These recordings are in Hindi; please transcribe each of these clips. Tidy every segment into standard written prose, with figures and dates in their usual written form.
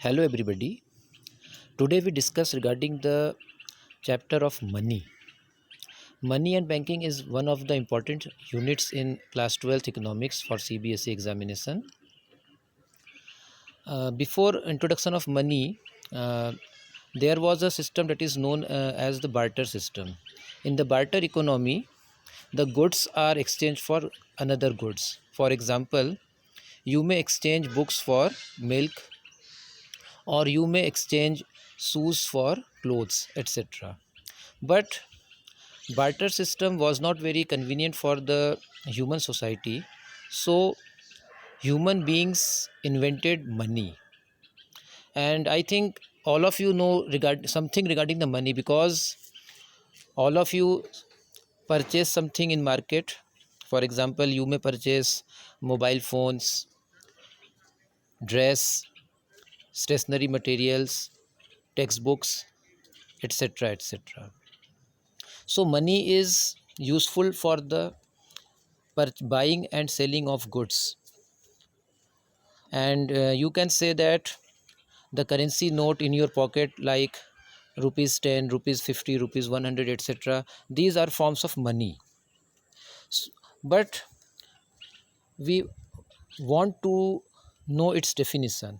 Hello everybody. Today we discuss regarding the chapter of money. Money and banking is one of the important units in class 12th economics for CBSE examination. Before introduction of money, there was a system that is known as the barter system. In the barter economy, the goods are exchanged for another goods. For example, you may exchange books for milk, or you may exchange shoes for clothes, etc. But barter system was not very convenient for the human society, so human beings invented money. And I think all of you know something regarding the money, because all of you purchase something in market. For example, you may purchase mobile phones, dress, stationery materials, textbooks, etc, etc. So money is useful for the buying and selling of goods. And you can say that the currency note in your pocket, like rupees 10, rupees 50, rupees 100, etc., these are forms of money. But we want to know its definition,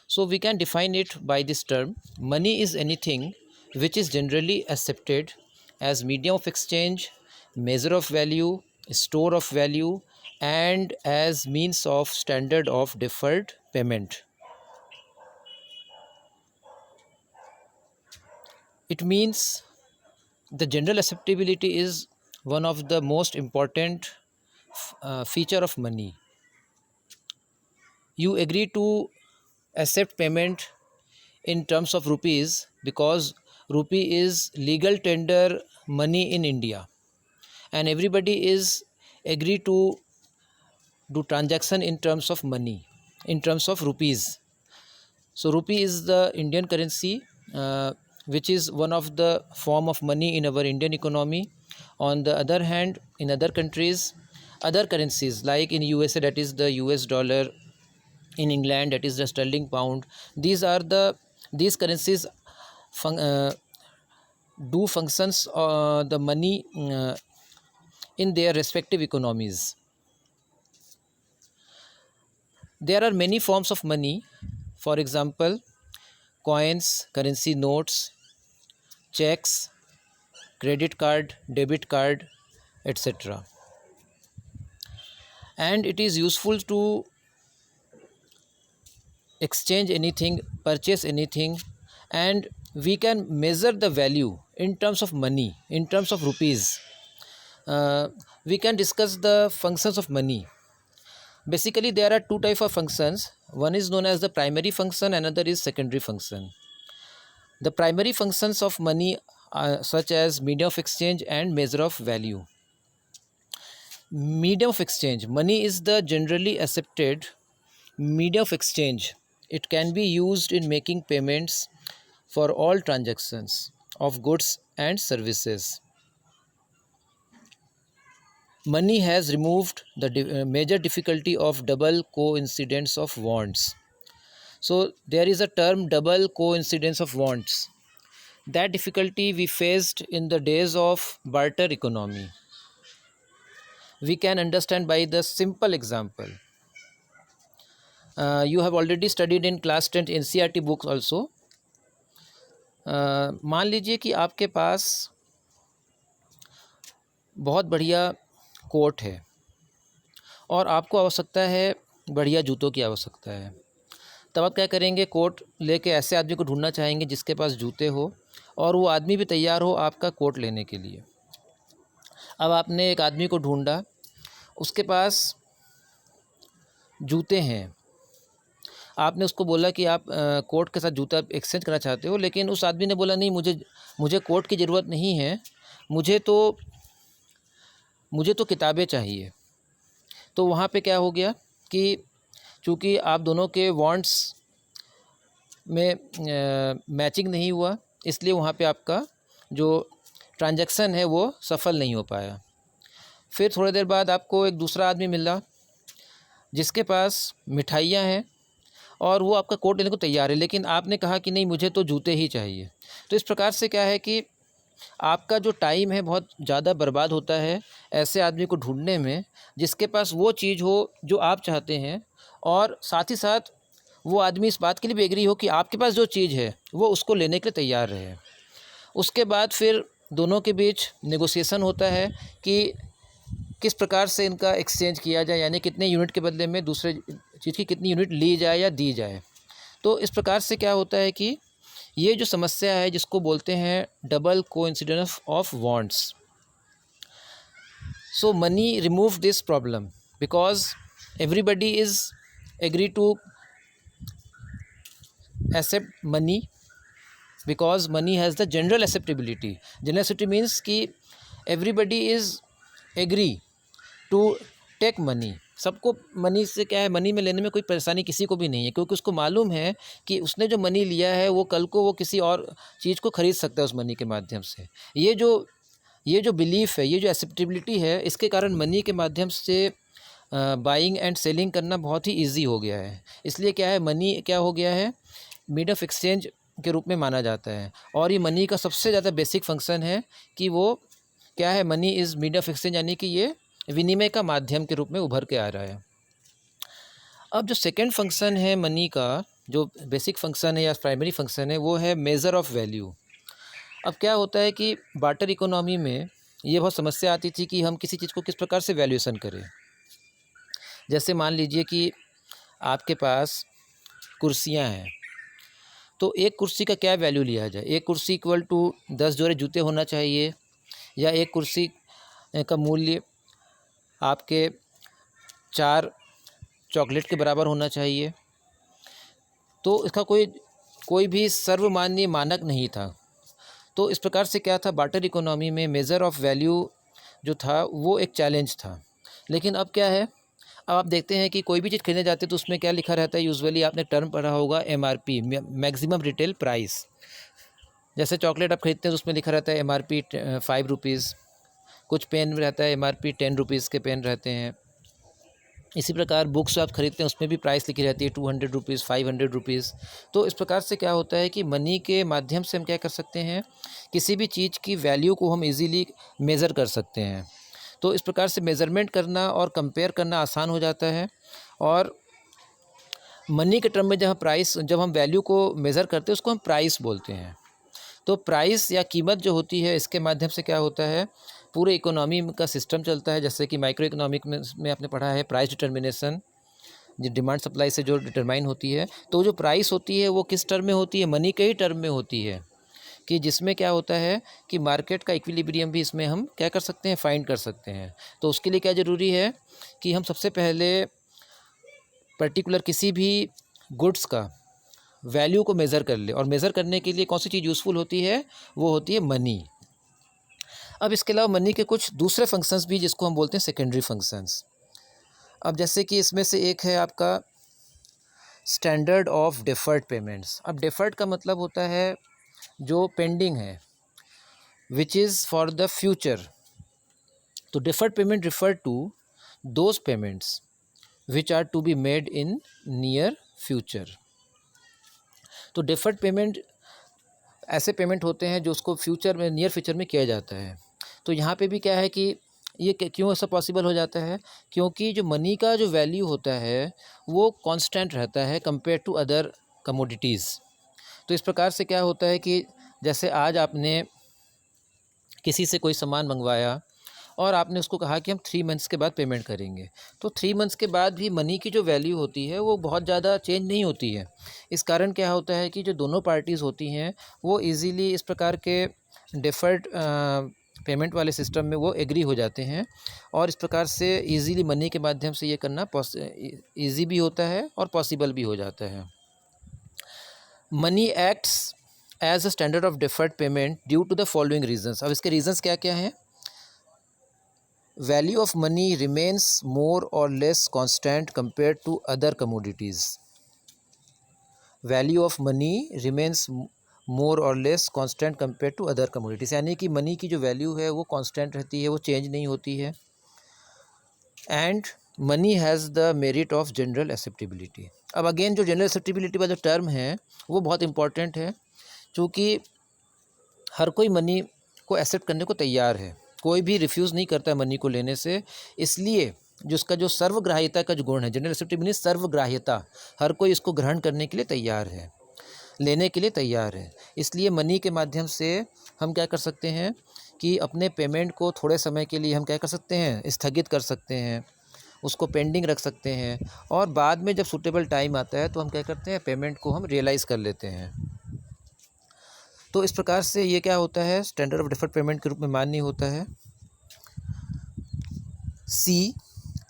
so we can define it by this term: money is anything which is generally accepted as medium of exchange, measure of value, store of value, and as means of standard of deferred payment. It means the general acceptability is one of the most important feature of money. You agree to accept payment in terms of rupees because rupee is legal tender money in India, and everybody is agree to do transaction in terms of money, in terms of rupees. So rupee is the Indian currency, which is one of the form of money in our Indian economy. On the other hand, in other countries, other currencies, like in USA, that is the US dollar; in England, that is the sterling pound. These currencies do functions the money in their respective economies. There are many forms of money. For example, coins, currency notes, checks, credit card, debit card, etc. And it is useful to exchange anything, purchase anything, and we can measure the value in terms of money, in terms of rupees. We can discuss the functions of money. Basically, there are two types of functions. One is known as the primary function, another is secondary function. The primary functions of money are such as medium of exchange and measure of value. Medium of exchange: money is the generally accepted medium of exchange. It can be used in making payments for all transactions of goods and services. Money has removed the major difficulty of double coincidence of wants. So there is a term, double coincidence of wants. That difficulty we faced in the days of barter economy. We can understand by the simple example. You have already studied in class 10 NCERT books also. मान लीजिए कि आपके पास बहुत बढ़िया कोट है और आपको आवश्यकता है बढ़िया जूतों की आवश्यकता है। तब आप क्या करेंगे? कोट लेके ऐसे आदमी को ढूंढना चाहेंगे जिसके पास जूते हो और वो आदमी भी तैयार हो आपका कोट लेने के लिए। अब आपने एक आदमी को ढूंढा, उसके पास जूते हैं। आपने उसको बोला कि आप कोट के साथ जूता एक्सचेंज करना चाहते हो, लेकिन उस आदमी ने बोला नहीं, मुझे कोट की ज़रूरत नहीं है, मुझे तो किताबें चाहिए। तो वहाँ पे क्या हो गया कि चूँकि आप दोनों के वांट्स में मैचिंग नहीं हुआ, इसलिए वहाँ पे आपका जो ट्रांजैक्शन है वो सफल नहीं हो पाया। फिर थोड़ी देर बाद आपको एक दूसरा आदमी मिला जिसके पास मिठाइयाँ हैं और वो आपका कोट लेने को तैयार है, लेकिन आपने कहा कि नहीं मुझे तो जूते ही चाहिए। तो इस प्रकार से क्या है कि आपका जो टाइम है बहुत ज़्यादा बर्बाद होता है ऐसे आदमी को ढूंढने में जिसके पास वो चीज़ हो जो आप चाहते हैं, और साथ ही साथ वो आदमी इस बात के लिए भी एग्री हो कि आपके पास जो चीज़ है वो उसको लेने के लिए तैयार रहे। उसके बाद फिर दोनों के बीच नेगोशिएशन होता है कि किस प्रकार से इनका एक्सचेंज किया जाए, यानी कितने यूनिट के बदले में दूसरे चीज़ की कितनी यूनिट ली जाए या दी जाए। तो इस प्रकार से क्या होता है कि ये जो समस्या है जिसको बोलते हैं double coincidence of wants, so money remove this problem because everybody is agree to accept money because money has the general acceptability. General acceptability means कि everybody is agree to take money. सबको मनी से क्या है, मनी में लेने में कोई परेशानी किसी को भी नहीं है, क्योंकि उसको मालूम है कि उसने जो मनी लिया है वो कल को वो किसी और चीज़ को ख़रीद सकता है उस मनी के माध्यम से। ये जो बिलीफ है, ये जो एक्सेप्टेबिलिटी है, इसके कारण मनी के माध्यम से बाइंग एंड सेलिंग करना बहुत ही इजी हो गया है। इसलिए क्या है, मनी क्या हो गया है, मीडियम ऑफ एक्सचेंज के रूप में माना जाता है। और ये मनी का सबसे ज़्यादा बेसिक फंक्शन है कि वो क्या है, money is medium of exchange, यानी कि ये विनिमय का माध्यम के रूप में उभर के आ रहा है। अब जो सेकंड फंक्शन है मनी का, जो बेसिक फंक्शन है या प्राइमरी फंक्शन है, वो है मेज़र ऑफ़ वैल्यू। अब क्या होता है कि बार्टर इकोनॉमी में ये बहुत समस्या आती थी कि हम किसी चीज़ को किस प्रकार से वैल्यूएशन करें। जैसे मान लीजिए कि आपके पास कुर्सियाँ हैं, तो एक कुर्सी का क्या वैल्यू लिया जाए। एक कुर्सी इक्वल टू 10 जोड़े जूते होना चाहिए, या एक कुर्सी का मूल्य आपके 4 चॉकलेट के बराबर होना चाहिए। तो इसका कोई भी सर्वमान्य मानक नहीं था। तो इस प्रकार से क्या था, बार्टर इकोनॉमी में मेज़र ऑफ़ वैल्यू जो था वो एक चैलेंज था। लेकिन अब क्या है, अब आप देखते हैं कि कोई भी चीज़ खरीदने जाते हैं तो उसमें क्या लिखा रहता है, यूजुअली आपने टर्म पढ़ा होगा MRP, मैक्सिमम रिटेल प्राइस। जैसे चॉकलेट आप खरीदते हैं तो उसमें लिखा रहता है MRP 5 रुपीज़, कुछ पेन में रहता है MRP 10 रुपीज़ के पेन रहते हैं। इसी प्रकार बुक्स आप खरीदते हैं उसमें भी प्राइस लिखी रहती है 200 रुपीज़, 500 रुपीज़। तो इस प्रकार से क्या होता है कि मनी के माध्यम से हम क्या कर सकते हैं, किसी भी चीज़ की वैल्यू को हम इजीली मेज़र कर सकते हैं। तो इस प्रकार से मेज़रमेंट करना और कंपेयर करना आसान हो जाता है। और मनी के टर्म में जब हम वैल्यू को मेज़र करते हैं उसको हम प्राइस बोलते हैं। तो प्राइस या कीमत जो होती है, इसके माध्यम से क्या होता है, पूरे इकोनॉमी का सिस्टम चलता है। जैसे कि माइक्रो इकोनॉमिक में आपने पढ़ा है प्राइस डिटर्मिनेशन, जो डिमांड सप्लाई से जो डिटरमाइन होती है। तो जो प्राइस होती है वो किस टर्म में होती है, मनी के ही टर्म में होती है, कि जिसमें क्या होता है कि मार्केट का इक्विलिब्रियम भी इसमें हम क्या कर सकते हैं, फाइंड कर सकते हैं। तो उसके लिए क्या ज़रूरी है कि हम सबसे पहले पर्टिकुलर किसी भी गुड्स का वैल्यू को मेज़र कर ले, और मेज़र करने के लिए कौन सी चीज़ यूज़फुल होती है, वो होती है मनी। अब इसके अलावा मनी के कुछ दूसरे फंक्शंस भी जिसको हम बोलते हैं सेकेंडरी फंक्शंस। अब जैसे कि इसमें से एक है आपका स्टैंडर्ड ऑफ डिफ़र्ड पेमेंट्स। अब डिफ़र्ड का मतलब होता है जो पेंडिंग है, which is for the future. तो deferred payment refer to those payments which are to be made in near future. तो डिफ़र्ड पेमेंट ऐसे पेमेंट होते हैं जो उसको फ्यूचर में, नियर फ्यूचर में किया जाता है। तो यहाँ पे भी क्या है कि ये क्यों ऐसा पॉसिबल हो जाता है, क्योंकि जो मनी का जो वैल्यू होता है वो कांस्टेंट रहता है कंपेयर टू अदर कमोडिटीज़। तो इस प्रकार से क्या होता है कि जैसे आज आपने किसी से कोई सामान मंगवाया और आपने उसको कहा कि हम 3 मंथ्स के बाद पेमेंट करेंगे, तो 3 मंथ्स के बाद भी मनी की जो वैल्यू होती है वो बहुत ज़्यादा चेंज नहीं होती है। इस कारण क्या होता है कि जो दोनों पार्टीज़ होती हैं वो इजीली इस प्रकार के डिफ़र्ड पेमेंट वाले सिस्टम में वो एग्री हो जाते हैं, और इस प्रकार से इजीली मनी के माध्यम से ये करना ईजी भी होता है और पॉसिबल भी हो जाता है। Money acts as a standard of deferred payment due to the following reasons. अब इसके रीजंस क्या क्या हैं। Value of money remains more or less constant compared to other commodities. Value of money remains more or less constant compared to other commodities. यानी कि मनी की जो वैल्यू है वो कांस्टेंट रहती है, वो चेंज नहीं होती है। And money has the merit of general acceptability. अब अगेन जो जनरल एक्सेप्टेबिलिटी का जो टर्म है वो बहुत इंपॉर्टेंट है, क्योंकि हर कोई मनी को एक्सेप्ट करने को तैयार है, कोई भी रिफ्यूज़ नहीं करता है मनी को लेने से। इसलिए जो उसका जो सर्वग्राह्यता का जो गुण है, जनरल एक्सेप्टेबिलिटी सर्वग्राह्यता, हर कोई इसको ग्रहण करने के लिए तैयार है, लेने के लिए तैयार है। इसलिए मनी के माध्यम से हम क्या कर सकते हैं कि अपने पेमेंट को थोड़े समय के लिए हम क्या कर सकते हैं, स्थगित कर सकते हैं, उसको पेंडिंग रख सकते हैं, और बाद में जब सूटेबल टाइम आता है तो हम क्या करते हैं, पेमेंट को हम रियलाइज़ कर लेते हैं। तो इस प्रकार से ये क्या होता है, स्टैंडर्ड ऑफ डिफर्ड पेमेंट के रूप में मान्य होता है। सी,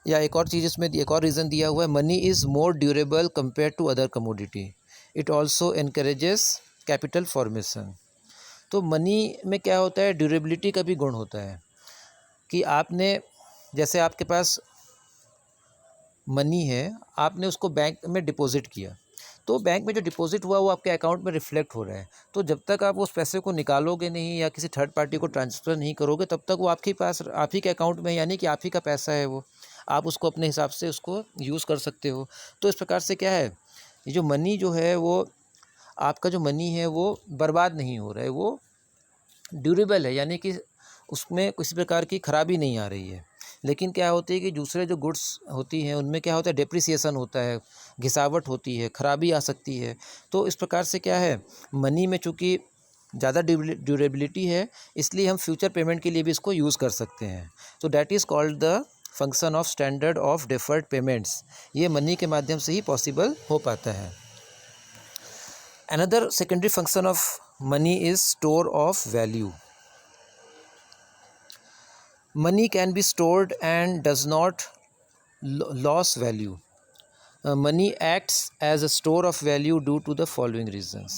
या एक और चीज़ इसमें एक और रीज़न दिया हुआ है, money is more durable compare to other commodity, it also encourages capital formation. तो मनी में क्या होता है, ड्यूरेबिलिटी का भी गुण होता है कि आपने, जैसे आपके पास मनी है, आपने उसको बैंक में डिपॉजिट किया, तो बैंक में जो डिपॉजिट हुआ वो आपके अकाउंट में रिफ्लेक्ट हो रहा है। तो जब तक आप उस पैसे को निकालोगे नहीं या किसी थर्ड पार्टी को ट्रांसफ़र नहीं करोगे, तब तक वो आपके पास, आप ही के अकाउंट में, यानी कि आप ही का पैसा है वो, आप उसको अपने हिसाब से उसको यूज़ कर सकते हो। तो इस प्रकार से क्या है, ये जो मनी जो है वो, आपका जो मनी है वो बर्बाद नहीं हो रहा है, वो ड्यूरेबल है, यानी कि उसमें किसी प्रकार की खराबी नहीं आ रही है। लेकिन क्या होती है कि दूसरे जो गुड्स होती हैं उनमें क्या होता है, डेप्रिसिएशन होता है, घिसावट होती है, खराबी आ सकती है। तो इस प्रकार से क्या है, मनी में चूँकि ज़्यादा ड्यूरेबिलिटी है, इसलिए हम फ्यूचर पेमेंट के लिए भी इसको यूज़ कर सकते हैं। तो that is called the function of standard of deferred payments. ये मनी के माध्यम से ही पॉसिबल हो पाता है। Another secondary function of money is store of value. Money can be stored and does not lose value. Money acts as a store of value due to the following reasons.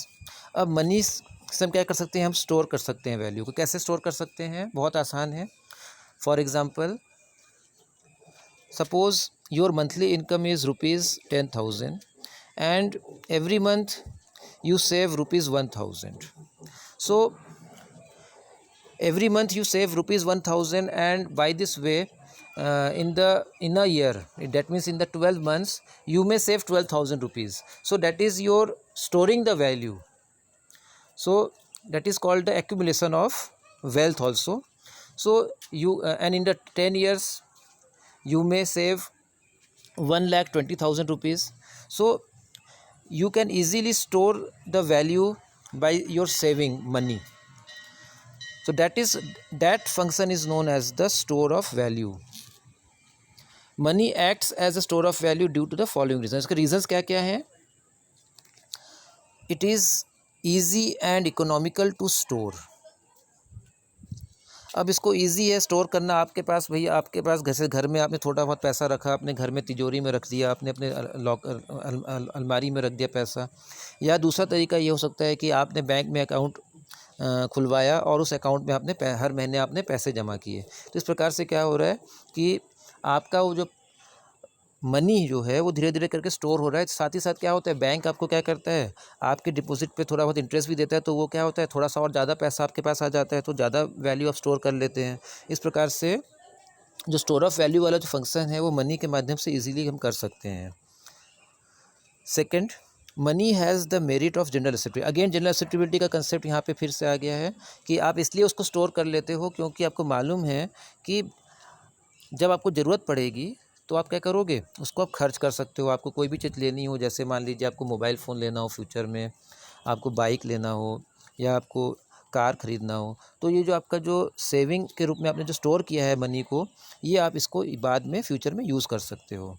अब मनी से हम क्या कर सकते हैं, हम स्टोर कर सकते हैं वैल्यू को। कैसे स्टोर कर सकते हैं, बहुत आसान है। For example, suppose your monthly income is ₹10,000 and every month you save ₹1,000. So every month you save ₹1,000, and by this way in a year, that means in the 12 months you may save 12,000 rupees. So that is your storing the value. So that is called the accumulation of wealth also. So you and in the 10 years you may save 1,20,000 rupees. So you can easily store the value by your saving money. So that function is known as the store of value. Money acts as a store of value due to the following reasons. इसके reasons क्या क्या हैं? It is easy and economical to store. अब इसको ईजी है स्टोर करना। आपके पास भैया, आपके पास घर में आपने थोड़ा बहुत पैसा रखा, अपने घर में तिजोरी में रख दिया, आपने अपने लॉकर अलमारी में रख दिया पैसा। या दूसरा तरीका ये हो सकता है कि आपने बैंक में अकाउंट खुलवाया और उस अकाउंट में आपने हर महीने आपने पैसे जमा किए। तो इस प्रकार से क्या हो रहा है कि आपका वो जो मनी जो है वो धीरे धीरे करके स्टोर हो रहा है। साथ ही साथ क्या होता है, बैंक आपको क्या करता है, आपके डिपॉजिट पे थोड़ा बहुत इंटरेस्ट भी देता है। तो वो क्या होता है, थोड़ा सा और ज़्यादा पैसा आपके पास आ जाता है, तो ज़्यादा वैल्यू आप स्टोर कर लेते हैं। इस प्रकार से जो स्टोर ऑफ वैल्यू वाला जो फंक्शन है वो मनी के माध्यम से ईजिली हम कर सकते हैं। Second, money has the merit of general acceptability. Again general acceptability का कंसेप्ट यहाँ पे फिर से आ गया है कि आप इसलिए उसको स्टोर कर लेते हो क्योंकि आपको मालूम है कि जब आपको ज़रूरत पड़ेगी तो आप क्या करोगे, उसको आप खर्च कर सकते हो। आपको कोई भी चीज़ लेनी हो, जैसे मान लीजिए आपको मोबाइल फ़ोन लेना हो फ्यूचर में, आपको बाइक लेना हो, या आपको कार ख़रीदना हो, तो ये जो आपका जो सेविंग के रूप में आपने जो स्टोर किया है मनी को, ये आप इसको बाद में फ्यूचर में यूज़ कर सकते हो।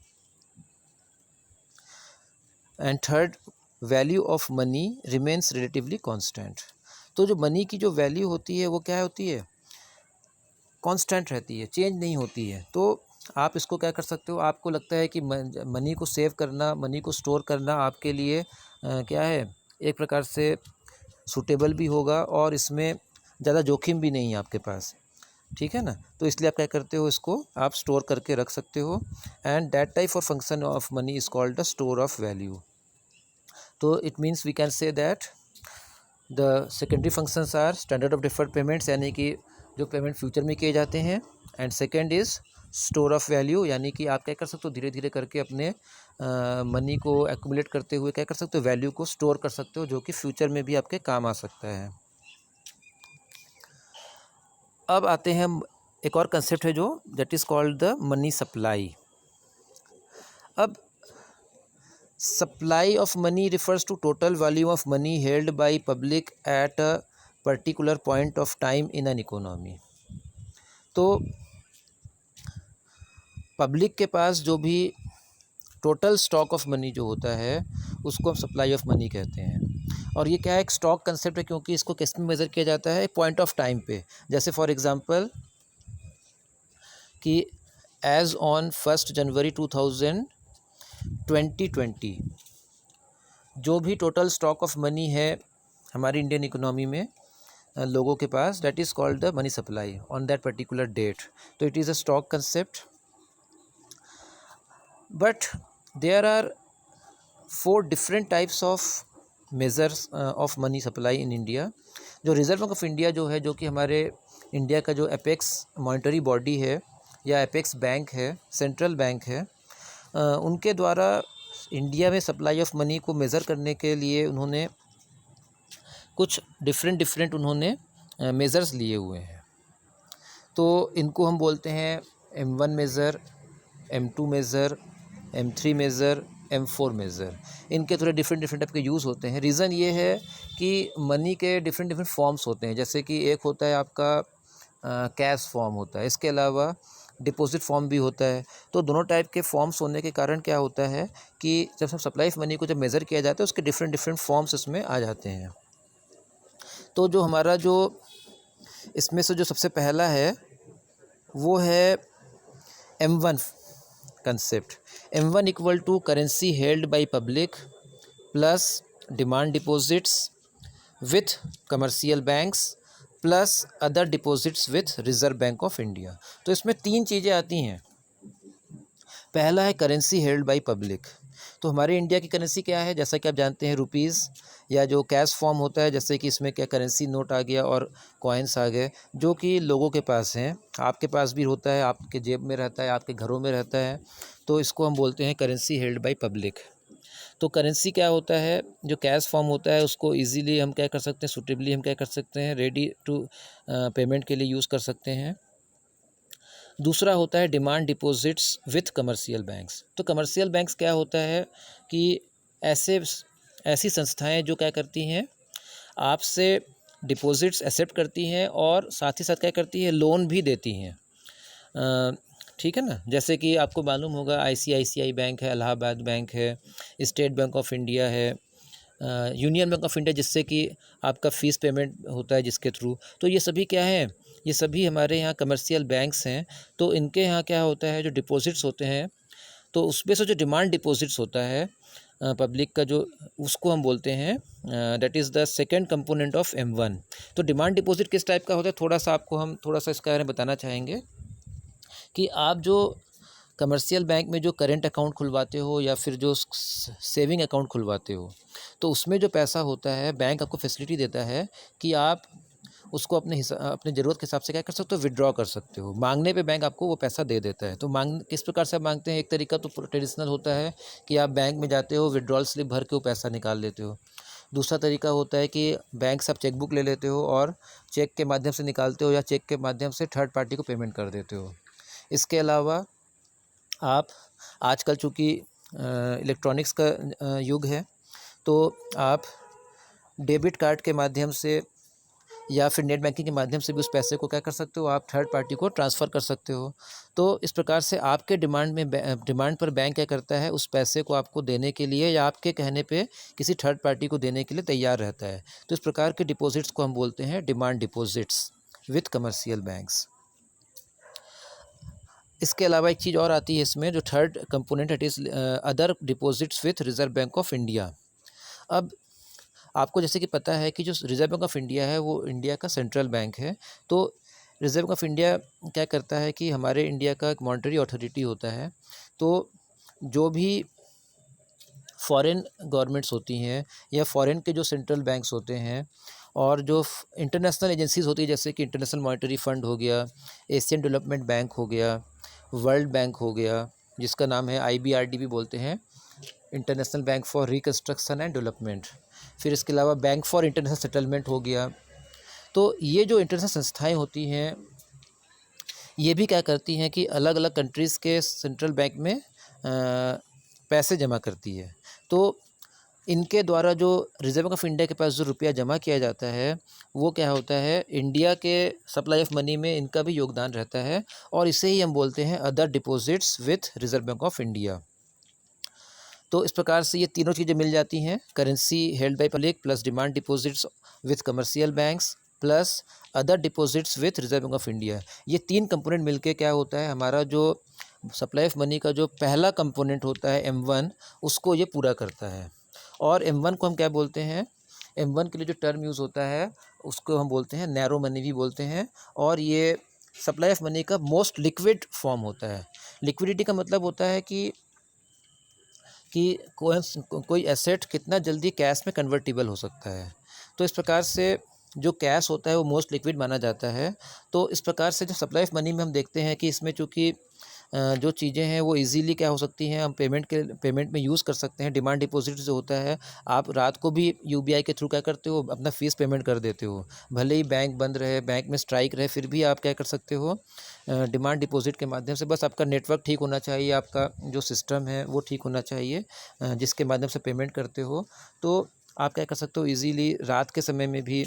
And third, value of money remains relatively constant. तो जो मनी की जो वैल्यू होती है वो क्या होती है, कांस्टेंट रहती है, चेंज नहीं होती है। तो आप इसको क्या कर सकते हो, आपको लगता है कि मनी को सेव करना, मनी को स्टोर करना आपके लिए क्या है, एक प्रकार से सूटेबल भी होगा और इसमें ज़्यादा जोखिम भी नहीं है आपके पास, ठीक है ना। तो इसलिए आप क्या करते हो, इसको आप स्टोर करके रख सकते हो। And that type of function of money is called the store of value. तो it means we can say that the secondary functions are standard of deferred payments, यानी कि जो पेमेंट फ्यूचर में किए जाते हैं, and second is store of value, यानी कि आप क्या कर सकते हो, धीरे धीरे करके अपने मनी को एक्यूमुलेट करते हुए क्या कर सकते हो, वैल्यू को स्टोर कर सकते हो, जो कि फ्यूचर में भी आपके काम आ सकता है। अब आते हैं हम, एक और कंसेप्ट है जो that is called the money supply. अब supply of money refers to total volume of money held by public at a particular point of time in an economy. तो पब्लिक के पास जो भी टोटल स्टॉक ऑफ मनी जो होता है उसको हम सप्लाई ऑफ मनी कहते हैं। और ये क्या है, एक स्टॉक कंसेप्ट है, क्योंकि इसको किस में मेज़र किया जाता है, पॉइंट ऑफ टाइम पे। जैसे फॉर एग्जांपल कि एज ऑन 1 जनवरी 2020 जो भी टोटल स्टॉक ऑफ मनी है हमारी इंडियन इकोनॉमी में लोगों के पास, that is called the money supply on that particular date. तो it is a stock concept. But there are 4 different types of measures of money supply in India. जो रिजर्व बैंक ऑफ इंडिया जो है, जो कि हमारे इंडिया का जो एपेक्स मॉनेटरी बॉडी है या एपेक्स बैंक है, सेंट्रल बैंक है, उनके द्वारा इंडिया में सप्लाई ऑफ मनी को मेज़र करने के लिए उन्होंने कुछ डिफरेंट उन्होंने मेज़र्स लिए हुए हैं। तो इनको हम बोलते हैं M1 measure, M2 measure, M3 measure, M4 measure. इनके थोड़े डिफरेंट टाइप के यूज़ होते हैं। रीज़न ये है कि मनी के डिफरेंट फॉर्म्स होते हैं। जैसे कि एक होता है आपका कैश फॉर्म होता है, इसके अलावा डिपॉजिट फॉर्म भी होता है। तो दोनों टाइप के फॉर्म्स होने के कारण क्या होता है कि जब हम सप्लाई ऑफ मनी को जब मेज़र किया जाता है उसके डिफरेंट फॉर्म्स इसमें आ जाते हैं। तो जो हमारा जो इसमें से जो सबसे पहला है वो है M1 concept. M1 equal to currency held by public plus demand deposits with commercial banks plus other deposits with Reserve Bank of India. तो इसमें 3 चीज़ें आती हैं। पहला है करेंसी हेल्ड बाय पब्लिक। तो हमारे इंडिया की करेंसी क्या है, जैसा कि आप जानते हैं रुपीज़, या जो कैश फॉर्म होता है, जैसे कि इसमें क्या करेंसी नोट आ गया और कॉइन्स आ गए, जो कि लोगों के पास हैं, आपके पास भी होता है, आपके जेब में रहता है, आपके घरों में रहता है। तो इसको हम बोलते हैं करेंसी हेल्ड बाय पब्लिक। तो करेंसी क्या होता है, जो कैश फॉर्म होता है उसको इजीली हम क्या कर सकते हैं, सूटेबली हम क्या कर सकते हैं, रेडी टू पेमेंट के लिए यूज़ कर सकते हैं। दूसरा होता है demand deposits with commercial banks. तो कमर्शियल बैंक्स क्या होता है कि ऐसी संस्थाएं जो क्या करती हैं, आपसे डिपॉजिट्स एक्सेप्ट करती हैं और साथ ही साथ क्या करती है, लोन भी देती हैं। ठीक है ना। जैसे कि आपको मालूम होगा ICICI बैंक है, इलाहाबाद बैंक है, स्टेट बैंक ऑफ इंडिया है, यूनियन बैंक ऑफ इंडिया, जिससे कि आपका फ़ीस पेमेंट होता है जिसके थ्रू। तो ये सभी क्या है, ये सभी हमारे यहाँ कमर्शियल बैंक्स हैं। तो इनके यहाँ क्या होता है, जो डिपॉजिट्स होते हैं, तो उसमें से जो डिमांड डिपॉजिट्स होता है पब्लिक का, जो उसको हम बोलते हैं that is the second component of M1। तो डिमांड डिपॉजिट किस टाइप का होता है, थोड़ा सा आपको हम थोड़ा सा इसके बारे में बताना चाहेंगे कि आप जो कमर्शियल बैंक में जो करेंट अकाउंट खुलवाते हो या फिर जो सेविंग अकाउंट खुलवाते हो, तो उसमें जो पैसा होता है बैंक आपको फैसिलिटी देता है कि आप उसको अपने ज़रूरत के हिसाब से क्या कर सकते हो, विड्रॉ कर सकते हो। मांगने पे बैंक आपको वो पैसा दे देता है। तो किस प्रकार से आप मांगते हैं, एक तरीका तो ट्रेडिशनल होता है कि आप बैंक में जाते हो, विड्रॉल स्लिप भर के वो पैसा निकाल लेते हो। दूसरा तरीका होता है कि बैंक से आप चेकबुक ले लेते हो और चेक के माध्यम से निकालते हो, या चेक के माध्यम से थर्ड पार्टी को पेमेंट कर देते हो। इसके अलावा आप आजकल चूँकि इलेक्ट्रॉनिक्स का युग है, तो आप डेबिट कार्ड के माध्यम से या फिर नेट बैंकिंग के माध्यम से भी उस पैसे को क्या कर सकते हो, आप थर्ड पार्टी को ट्रांसफ़र कर सकते हो। तो इस प्रकार से आपके डिमांड पर बैंक क्या करता है, उस पैसे को आपको देने के लिए या आपके कहने पे किसी थर्ड पार्टी को देने के लिए तैयार रहता है। तो इस प्रकार के डिपॉजिट्स को हम बोलते हैं demand deposits with commercial banks. इसके अलावा एक चीज़ और आती है इसमें, जो third component, it is other deposits with Reserve Bank of India. अब आपको जैसे कि पता है कि जो रिज़र्व बैंक ऑफ इंडिया है वो इंडिया का सेंट्रल बैंक है। तो रिज़र्व बैंक ऑफ इंडिया क्या करता है कि हमारे इंडिया का एक मॉनेटरी अथॉरिटी होता है। तो जो भी फॉरेन गवर्नमेंट्स होती हैं या फॉरेन के जो सेंट्रल बैंक्स होते हैं और जो इंटरनेशनल एजेंसीज़ होती है, जैसे कि इंटरनेशनल मॉनेटरी फ़ंड हो गया, एशियन डेवलपमेंट बैंक हो गया, वर्ल्ड बैंक हो गया, जिसका नाम है IBRD भी बोलते हैं, international bank for reconstruction and development. फिर इसके अलावा बैंक फॉर इंटरनेशनल सेटलमेंट हो गया। तो ये जो इंटरनेशनल संस्थाएं होती हैं, ये भी क्या करती हैं कि अलग अलग कंट्रीज़ के सेंट्रल बैंक में पैसे जमा करती है। तो इनके द्वारा जो रिज़र्व बैंक ऑफ इंडिया के पास जो रुपया जमा किया जाता है, वो क्या होता है, इंडिया के सप्लाई ऑफ मनी में इनका भी योगदान रहता है, और इसे ही हम बोलते हैं other deposits with Reserve Bank of India. तो इस प्रकार से ये तीनों चीज़ें मिल जाती हैं, currency held by public plus demand deposits with commercial banks plus other deposits with Reserve Bank of India. ये तीन कंपोनेंट मिलके क्या होता है, हमारा जो सप्लाई ऑफ मनी का जो पहला कंपोनेंट होता है M1, उसको ये पूरा करता है। और M1 को हम क्या बोलते हैं, M1 के लिए जो टर्म यूज़ होता है उसको हम बोलते हैं नैरो मनी भी बोलते हैं, और ये सप्लाई ऑफ मनी का मोस्ट लिक्विड फॉर्म होता है। लिक्विडिटी का मतलब होता है कि कोई एसेट कितना जल्दी कैश में कन्वर्टिबल हो सकता है। तो इस प्रकार से जो कैश होता है वो मोस्ट लिक्विड माना जाता है। तो इस प्रकार से जो सप्लाई ऑफ मनी में हम देखते हैं कि इसमें चूँकि जो चीज़ें हैं वो इजीली क्या हो सकती हैं, हम पेमेंट में यूज़ कर सकते हैं। डिमांड डिपॉजिट जो होता है, आप रात को भी UBI के थ्रू क्या करते हो, अपना फ़ीस पेमेंट कर देते हो, भले ही बैंक बंद रहे, बैंक में स्ट्राइक रहे, फिर भी आप क्या कर सकते हो, डिमांड डिपॉजिट के माध्यम से। बस आपका नेटवर्क ठीक होना चाहिए, आपका जो सिस्टम है वो ठीक होना चाहिए, जिसके माध्यम से पेमेंट करते हो। तो आप क्या कर सकते हो, इजीली रात के समय में भी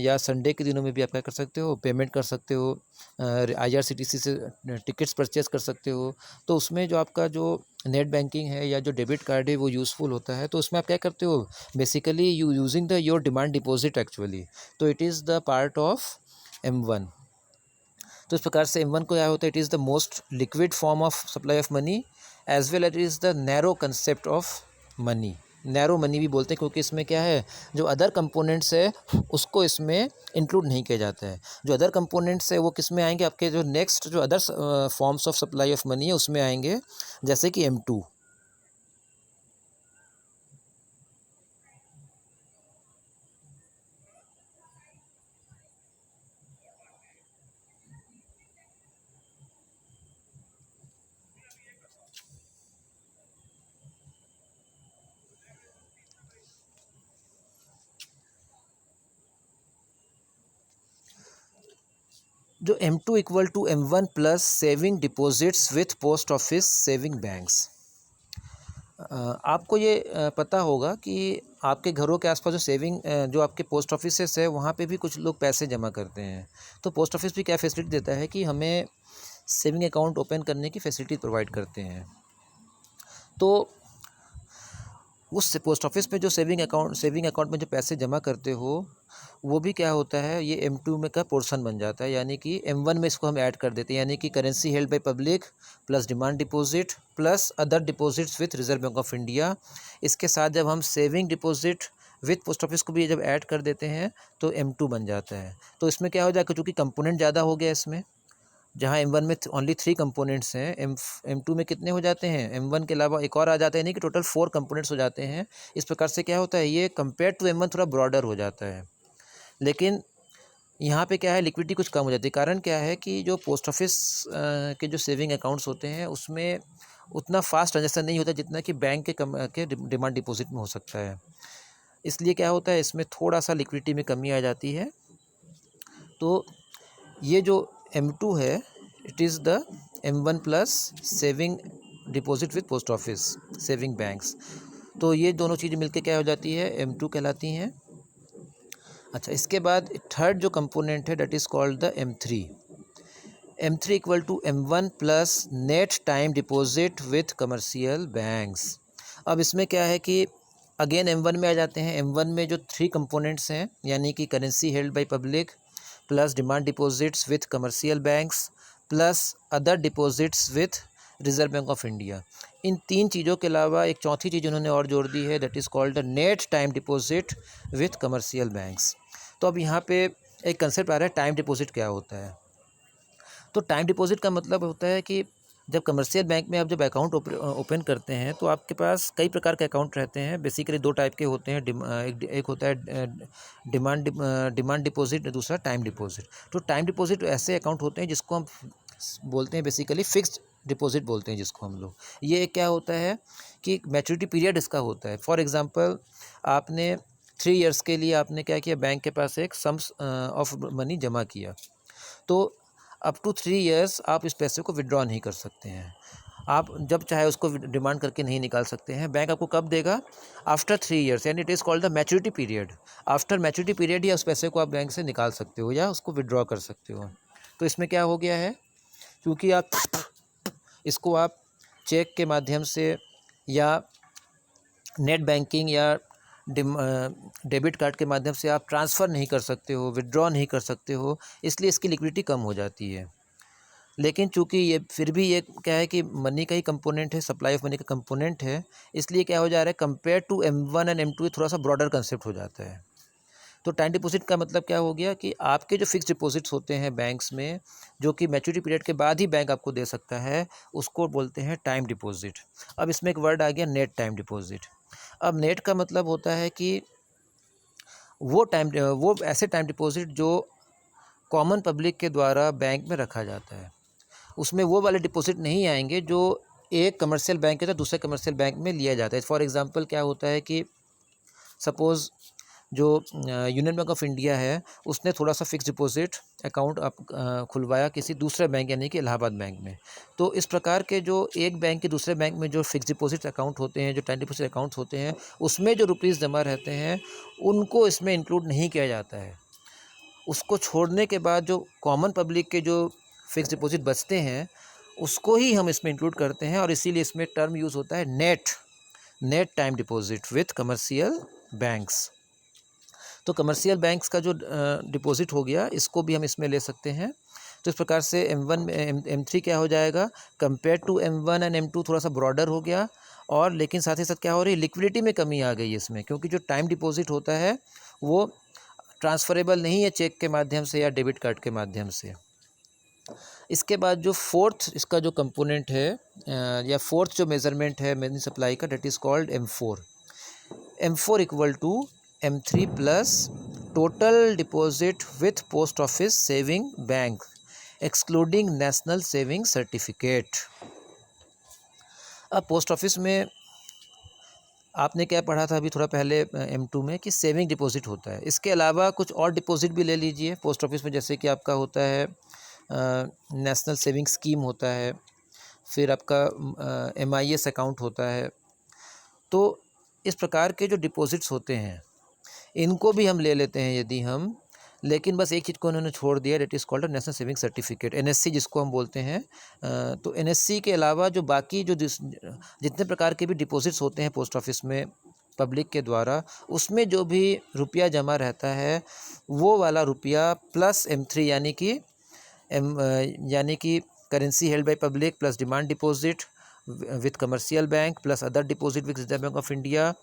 या संडे के दिनों में भी आप क्या कर सकते हो, पेमेंट कर सकते हो, IRCTC से टिकट्स परचेज़ कर सकते हो। तो उसमें जो आपका जो नेट बैंकिंग है या जो डेबिट कार्ड है वो यूज़फुल होता है। तो उसमें आप क्या करते हो, basically you using the your demand deposit actually. तो it is the part of M1। तो इस प्रकार से M1 को क्या होता है, it is the most liquid form of supply of money, as well it is the narrow concept of money. Narrow money भी बोलते हैं क्योंकि इसमें क्या है, जो अदर कंपोनेंट्स है उसको इसमें इंक्लूड नहीं किया जाता है। जो अदर कंपोनेंट्स है वो किस में आएंगे, आपके जो नेक्स्ट जो other forms of supply of money है उसमें आएंगे, जैसे कि M2। जो M2 equal to M1 plus saving deposits with post office saving banks. आपको ये पता होगा कि आपके घरों के आसपास जो सेविंग जो आपके पोस्ट ऑफिसेस है वहाँ पे भी कुछ लोग पैसे जमा करते हैं। तो पोस्ट ऑफिस भी क्या फैसिलिटी देता है कि हमें सेविंग अकाउंट ओपन करने की फैसिलिटी प्रोवाइड करते हैं। तो उस पोस्ट ऑफिस में जो सेविंग अकाउंट में जो पैसे जमा करते हो, वो भी क्या होता है, ये M2 में का पोर्शन बन जाता है, यानी कि M1 में इसको हम ऐड कर देते हैं, यानी कि currency held by public plus demand deposit plus other deposits with Reserve Bank of India. इसके साथ जब हम saving deposit with post office को भी जब ऐड कर देते हैं तो M2 बन जाता है। तो इसमें क्या हो जाएगा, क्योंकि कंपोनेंट ज़्यादा हो गया इसमें, जहाँ M1 में ओनली 3 कंपोनेंट्स हैं, M2 में कितने हो जाते हैं, M1 के अलावा एक और आ जाते हैं, नहीं कि टोटल 4 कंपोनेंट्स हो जाते हैं। इस प्रकार से क्या होता है, ये कंपेयर टू M1 थोड़ा ब्रॉडर हो जाता है। लेकिन यहाँ पे क्या है, लिक्विडिटी कुछ कम हो जाती है। कारण क्या है कि जो पोस्ट ऑफिस के जो सेविंग अकाउंट्स होते हैं उसमें उतना फास्ट ट्रांजेक्शन नहीं होता जितना कि बैंक के डिमांड डिपॉजिट में हो सकता है। इसलिए क्या होता है, इसमें थोड़ा सा लिक्विडिटी में कमी आ जाती है। तो ये जो M2 है, it is the M1 plus saving deposit with post office saving banks. तो ये दोनों चीज़ें मिलके क्या हो जाती है, M2 कहलाती हैं। अच्छा, इसके बाद थर्ड जो कंपोनेंट है that is called the M3। M3 equal to M1 plus net time deposit with commercial banks. अब इसमें क्या है कि अगेन M1 में आ जाते हैं। M1 में जो 3 कंपोनेंट्स हैं, यानी कि currency held by public plus demand deposits with commercial banks plus other deposits with Reserve Bank of India. इन 3 चीज़ों के अलावा एक चौथी चीज़ उन्होंने और जोड़ दी है, that is called the net time deposit with commercial banks. तो अब यहाँ पे एक कंसेप्ट आ रहा है, टाइम डिपॉजिट क्या होता है। तो टाइम डिपॉजिट का मतलब होता है कि जब कमर्शियल बैंक में आप जब अकाउंट ओपन करते हैं तो आपके पास कई प्रकार के अकाउंट रहते हैं। बेसिकली 2 टाइप के होते हैं, एक होता है डिमांड डिपॉजिट, दूसरा टाइम डिपॉजिट। तो टाइम डिपॉजिट ऐसे अकाउंट होते हैं जिसको हम बोलते हैं बेसिकली फिक्स्ड डिपॉजिट बोलते हैं जिसको हम लोग। ये क्या होता है कि मैच्योरिटी पीरियड इसका होता है। फॉर एग्जांपल आपने 3 इयर्स के लिए आपने क्या किया, बैंक के पास एक सम्स ऑफ मनी जमा किया, तो अप टू 3 इयर्स आप इस पैसे को विड्रॉ नहीं कर सकते हैं। आप जब चाहे उसको डिमांड करके नहीं निकाल सकते हैं। बैंक आपको कब देगा? आफ्टर 3 इयर्स, यानी it is called the maturity period. After maturity period ही उस पैसे को आप बैंक से निकाल सकते हो या उसको विड्रॉ कर सकते हो। तो इसमें क्या हो गया है, क्योंकि आप इसको आप चेक के माध्यम से या नेट बैंकिंग या डेबिट कार्ड के माध्यम से आप ट्रांसफ़र नहीं कर सकते हो, विड्रॉ नहीं कर सकते हो, इसलिए इसकी लिक्विडिटी कम हो जाती है। लेकिन चूंकि ये फिर भी ये क्या है कि मनी का ही कंपोनेंट है, सप्लाई ऑफ मनी का कंपोनेंट है, इसलिए क्या हो जा रहा है, compare to M1 and M2 थोड़ा सा ब्रॉडर कंसेप्ट हो जाता है। तो टाइम डिपॉजिट का मतलब क्या हो गया कि आपके जो फिक्स डिपॉजिट्स होते हैं बैंक्स में, जो कि मैच्योरिटी पीरियड के बाद ही बैंक आपको दे सकता है, उसको बोलते हैं टाइम डिपॉजिट। अब इसमें एक वर्ड आ गया नेट टाइम डिपॉजिट। अब नेट का मतलब होता है कि वो ऐसे टाइम डिपॉजिट जो कॉमन पब्लिक के द्वारा बैंक में रखा जाता है। उसमें वो वाले डिपॉजिट नहीं आएंगे जो एक कमर्शियल बैंक है तो दूसरे कमर्शियल बैंक में लिया जाता है। फॉर एग्जांपल क्या होता है कि सपोज़ जो यूनियन बैंक ऑफ इंडिया है, उसने थोड़ा सा फिक्स डिपॉजिट अकाउंट खुलवाया किसी दूसरे बैंक यानी कि इलाहाबाद बैंक में। तो इस प्रकार के जो एक बैंक के दूसरे बैंक में जो फिक्स डिपॉजिट अकाउंट होते हैं, जो टाइम डिपॉजिट अकाउंट्स होते हैं, उसमें जो रुपीज़ जमा रहते हैं उनको इसमें इंक्लूड नहीं किया जाता है। उसको छोड़ने के बाद जो कॉमन पब्लिक के जो फिक्स डिपॉजिट बचते हैं उसको ही हम इसमें इंक्लूड करते हैं, और इसीलिए इसमें टर्म यूज़ होता है net time deposit with commercial banks. तो कमर्शियल बैंक्स का जो डिपॉजिट हो गया, इसको भी हम इसमें ले सकते हैं। तो इस प्रकार से M3 क्या हो जाएगा, compare to M1 and M2 थोड़ा सा ब्रॉडर हो गया, और लेकिन साथ ही साथ क्या हो रही है, लिक्विडिटी में कमी आ गई है इसमें, क्योंकि जो टाइम डिपॉजिट होता है वो ट्रांसफरेबल नहीं है चेक के माध्यम से या डेबिट कार्ड के माध्यम से। इसके बाद जो फोर्थ इसका जो कंपोनेंट है या फोर्थ जो मेजरमेंट है मनी सप्लाई का, that is called M4 equal to M3 plus total deposit with post office saving bank excluding national saving certificate. अब पोस्ट ऑफिस में आपने क्या पढ़ा था अभी थोड़ा पहले M2 में कि सेविंग डिपॉजिट होता है। इसके अलावा कुछ और डिपॉजिट भी ले लीजिए पोस्ट ऑफिस में, जैसे कि आपका होता है नेशनल सेविंग स्कीम होता है, फिर आपका MIS अकाउंट होता है। तो इस प्रकार के जो डिपॉजिट्स होते हैं इनको भी हम ले लेते हैं यदि हम, लेकिन बस एक चीज़ को उन्होंने छोड़ दिया, date is called national saving certificate, NSC जिसको हम बोलते हैं। तो NSC के अलावा जो बाकी जो जितने प्रकार के भी डिपॉजिट्स होते हैं पोस्ट ऑफिस में पब्लिक के द्वारा, उसमें जो भी रुपया जमा रहता है वो वाला रुपया प्लस M3 यानी कि currency held by public plus demand deposit with commercial bank plus other deposit with Reserve Bank of India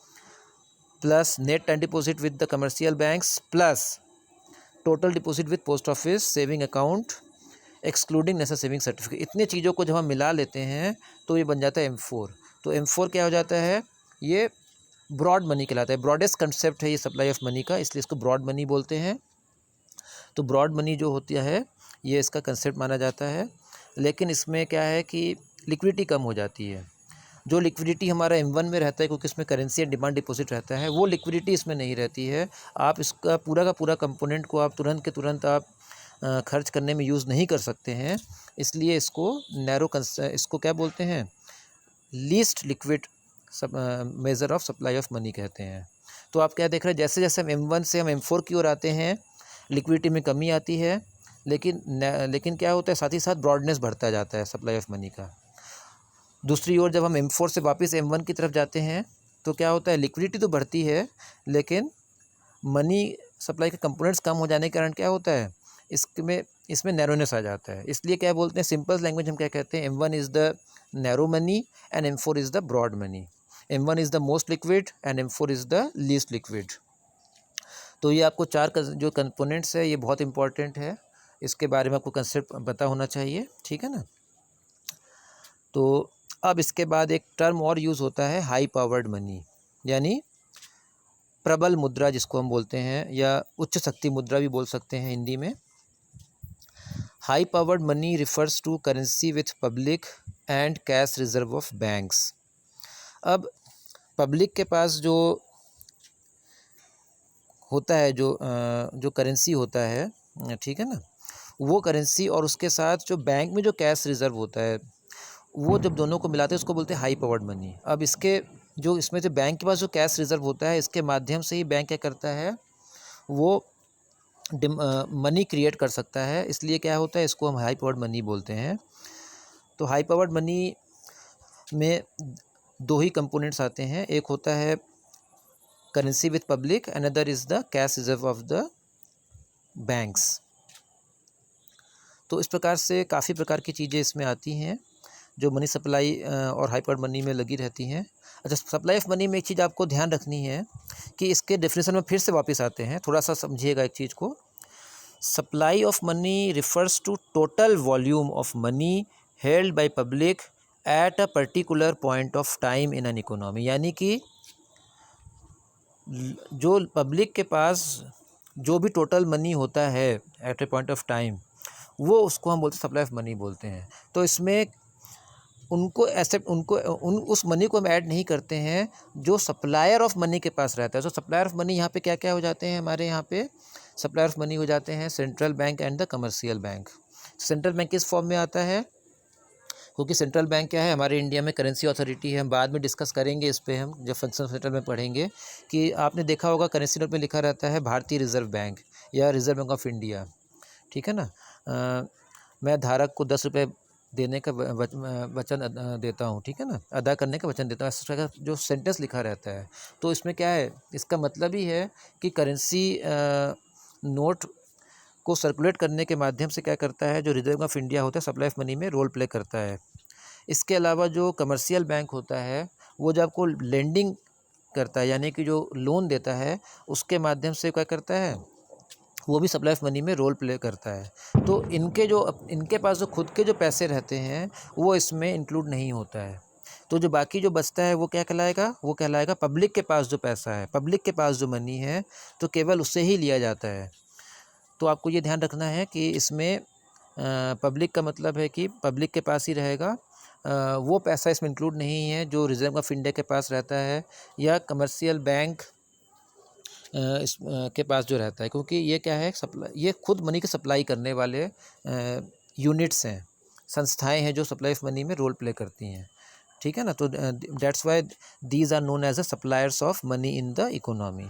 plus net time deposit with the commercial banks plus total deposit with post office saving account excluding national saving certificate, इतने चीज़ों को जब हम मिला लेते हैं तो ये बन जाता है M4। तो M4 क्या हो जाता है, ये ब्रॉड मनी कहलाता है। ब्रॉडेस्ट कंसेप्ट है ये सप्लाई ऑफ मनी का, इसलिए इसको ब्रॉड मनी बोलते हैं। तो ब्रॉड मनी जो होती है ये इसका कंसेप्ट माना जाता है, लेकिन इसमें क्या है कि लिक्विडिटी कम हो जाती है। जो लिक्विडिटी हमारा M1 में रहता है, क्योंकि इसमें करेंसी एंड डिमांड डिपॉजिट रहता है, वो लिक्विडिटी इसमें नहीं रहती है। आप इसका पूरा का पूरा कंपोनेंट को आप तुरंत के तुरंत आप खर्च करने में यूज़ नहीं कर सकते हैं, इसलिए इसको इसको क्या बोलते हैं, least liquid measure of supply of money कहते हैं। तो आप क्या देख रहे हैं, जैसे जैसे हम M1 से हम M4 की ओर आते हैं लिक्विडिटी में कमी आती है, लेकिन क्या होता है, साथ ही साथ ब्रॉडनेस बढ़ता जाता है सप्लाई ऑफ मनी का। दूसरी ओर जब हम M4 से वापस M1 की तरफ जाते हैं तो क्या होता है, लिक्विडिटी तो बढ़ती है, लेकिन मनी सप्लाई के कंपोनेंट्स कम हो जाने के कारण क्या होता है, इसमें नैरोनेस आ जाता है। इसलिए क्या बोलते हैं, सिंपल लैंग्वेज हम क्या कहते हैं, M1 is the narrow money and M4 is the broad money. M1 is the most liquid and M4 is the least liquid. तो ये आपको चार जो कंपोनेंट्स है ये बहुत इंपॉर्टेंट है, इसके बारे में आपको कंसेप्ट पता होना चाहिए, ठीक है ना। तो अब इसके बाद एक टर्म और यूज़ होता है हाई पावर्ड मनी, यानी प्रबल मुद्रा जिसको हम बोलते हैं, या उच्च शक्ति मुद्रा भी बोल सकते हैं हिंदी में। High powered money refers to currency with public and cash reserve of banks. अब पब्लिक के पास जो होता है, जो करेंसी होता है, ठीक है ना, वो करेंसी और उसके साथ जो बैंक में जो कैश रिज़र्व होता है, वो जब दोनों को मिलाते हैं उसको बोलते हैं हाई पावर्ड मनी। अब इसके जो इसमें जो बैंक के पास जो कैश रिज़र्व होता है, इसके माध्यम से ही बैंक क्या करता है, वो मनी क्रिएट कर सकता है। इसलिए क्या होता है, इसको हम हाई पावर्ड मनी बोलते हैं। तो हाई पावर्ड मनी में दो ही कंपोनेंट्स आते हैं, एक होता है currency with public, another is the cash reserve of the banks. तो इस प्रकार से काफ़ी प्रकार की चीज़ें इसमें आती हैं जो मनी सप्लाई और हाई पावर्ड मनी में लगी रहती हैं। अच्छा, सप्लाई ऑफ मनी में एक चीज़ आपको ध्यान रखनी है कि इसके डेफिनेशन में फिर से वापस आते हैं, थोड़ा सा समझिएगा एक चीज़ को। Supply of money refers to total volume of money held by public at a particular point of time in an economy. यानी कि जो पब्लिक के पास जो भी टोटल मनी होता है at a point of time, वो उसको हम बोलते हैं सप्लाई ऑफ मनी बोलते हैं। तो इसमें उस मनी को हम ऐड नहीं करते हैं जो सप्लायर ऑफ मनी के पास रहता है। तो सप्लायर ऑफ मनी यहाँ पे क्या क्या हो जाते हैं, हमारे यहाँ पे सप्लायर ऑफ मनी हो जाते हैं central bank and the commercial bank. Central bank किस फॉर्म में आता है, क्योंकि सेंट्रल बैंक क्या है, हमारे इंडिया में करेंसी अथॉरिटी है। हम बाद में डिस्कस करेंगे इस पे, हम जब फंक्शन सेंट्रल में पढ़ेंगे कि आपने देखा होगा करेंसी नोट में लिखा रहता है भारतीय रिजर्व बैंक या रिजर्व बैंक ऑफ इंडिया, ठीक है ना। मैं धारक को 10 रुपये देने का वचन देता हूँ, ठीक है ना, अदा करने का वचन देता हूँ, ऐसा का जो सेंटेंस लिखा रहता है। तो इसमें क्या है, इसका मतलब ही है कि करेंसी नोट को सर्कुलेट करने के माध्यम से क्या करता है, जो रिजर्व बैंक ऑफ इंडिया होता है सप्लाई ऑफ मनी में रोल प्ले करता है। इसके अलावा जो कमर्शियल बैंक होता है, वो जब आपको लेंडिंग करता है, यानी कि जो लोन देता है, उसके माध्यम से क्या करता है, वो भी सप्लाई ऑफ मनी में रोल प्ले करता है। तो इनके पास जो खुद के जो पैसे रहते हैं वो इसमें इंक्लूड नहीं होता है। तो जो बाकी जो बचता है वो क्या कहलाएगा, वो कहलाएगा पब्लिक के पास जो पैसा है, पब्लिक के पास जो मनी है, तो केवल उससे ही लिया जाता है। तो आपको ये ध्यान रखना है कि इसमें पब्लिक का मतलब है कि पब्लिक के पास ही रहेगा, वो पैसा इसमें इंक्लूड नहीं है जो रिजर्व बैंक ऑफ इंडिया के पास रहता है या कमर्शियल बैंक के पास जो रहता है, क्योंकि ये क्या है, ये खुद मनी की सप्लाई करने वाले यूनिट्स हैं, संस्थाएं हैं जो सप्लाई ऑफ मनी में रोल प्ले करती हैं, ठीक है ना। तो that's why these are known as the suppliers of money in the economy.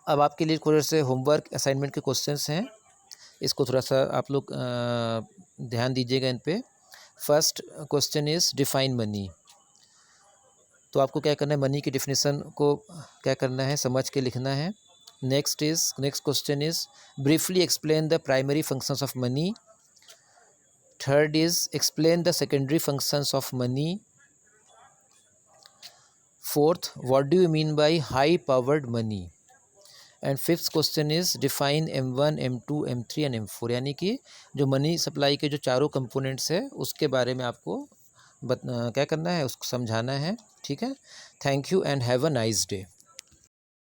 अब आपके लिए थोड़े से होमवर्क असाइनमेंट के क्वेश्चंस हैं, इसको थोड़ा सा आप लोग ध्यान दीजिएगा इन पे। First question is define money. तो आपको क्या करना है, मनी की डिफिनीसन को क्या करना है, समझ के लिखना है। Next question is briefly explain the primary functions of money. Third is explain the secondary functions of money. Fourth, what do you mean by high powered money. And fifth question is define M1, M2, M3 and M4। यानी कि जो मनी सप्लाई के जो चारों कंपोनेंट्स है उसके बारे में आपको क्या करना है, उसको समझाना है, ठीक है। Thank you and have a nice day.